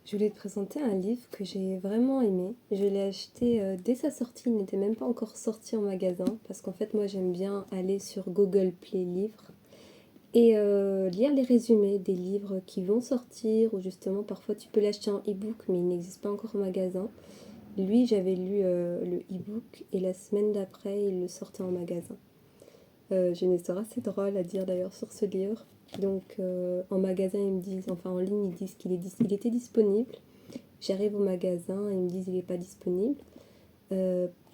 Je voulais te présenter un livre que j'ai vraiment aimé. Je l'ai acheté dès sa sortie, il n'était même pas encore sorti en magasin, parce qu'en fait moi j'aime bien aller sur Google Play Livres et lire les résumés des livres qui vont sortir, ou justement parfois tu peux l'acheter en e-book mais il n'existe pas encore en magasin. Lui j'avais lu le e-book et la semaine d'après il le sortait en magasin. J'ai une histoire assez drôle à dire d'ailleurs sur ce livre. Donc en magasin ils me disent, enfin en ligne ils disent il était disponible. J'arrive au magasin et ils me disent il n'est pas disponible.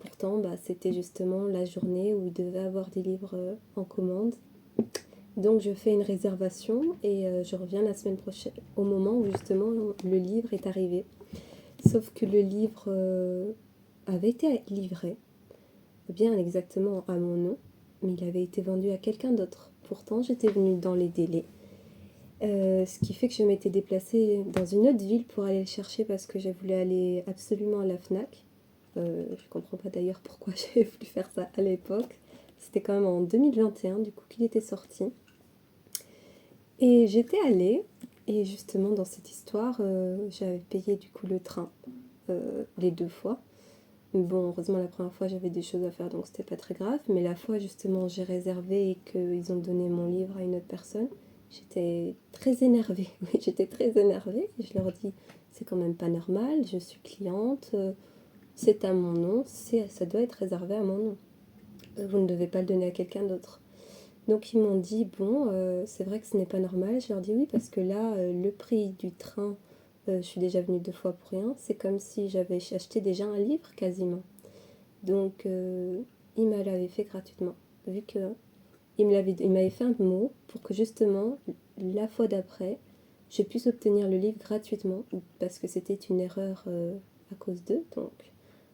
Pourtant c'était justement la journée où il devait avoir des livres en commande. Donc je fais une réservation et je reviens la semaine prochaine au moment où justement le livre est arrivé. Sauf que le livre avait été livré, bien exactement à mon nom, mais il avait été vendu à quelqu'un d'autre. Pourtant j'étais venue dans les délais. Ce qui fait que je m'étais déplacée dans une autre ville pour aller le chercher parce que je voulais aller absolument à la FNAC. Je comprends pas d'ailleurs pourquoi j'avais voulu faire ça à l'époque. C'était quand même en 2021 du coup qu'il était sorti. Et j'étais allée, et justement dans cette histoire, j'avais payé du coup le train les deux fois. Bon, heureusement la première fois j'avais des choses à faire donc c'était pas très grave, mais la fois justement j'ai réservé et qu'ils ont donné mon livre à une autre personne, j'étais très énervée. Oui, j'étais très énervée. Je leur dis c'est quand même pas normal, je suis cliente, c'est à mon nom, ça doit être réservé à mon nom. Vous ne devez pas le donner à quelqu'un d'autre. Donc ils m'ont dit bon, c'est vrai que ce n'est pas normal. Je leur dis oui parce que là, le prix du train, je suis déjà venue deux fois pour rien. C'est comme si j'avais acheté déjà un livre quasiment. Donc il me l'avait fait gratuitement. Vu que il m'avait fait un mot pour que justement la fois d'après, je puisse obtenir le livre gratuitement parce que c'était une erreur à cause d'eux. Donc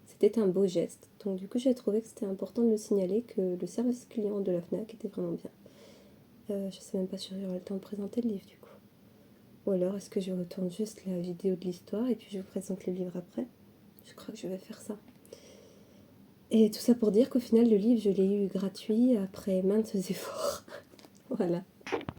c'était un beau geste. Donc du coup j'ai trouvé que c'était important de le signaler que le service client de la FNAC était vraiment bien. Je sais même pas si j'aurai le temps de présenter le livre du coup. Ou alors est-ce que je retourne juste la vidéo de l'histoire et puis je vous présente le livre après. Je crois que je vais faire ça. Et tout ça pour dire qu'au final le livre je l'ai eu gratuit après maintes efforts. Voilà.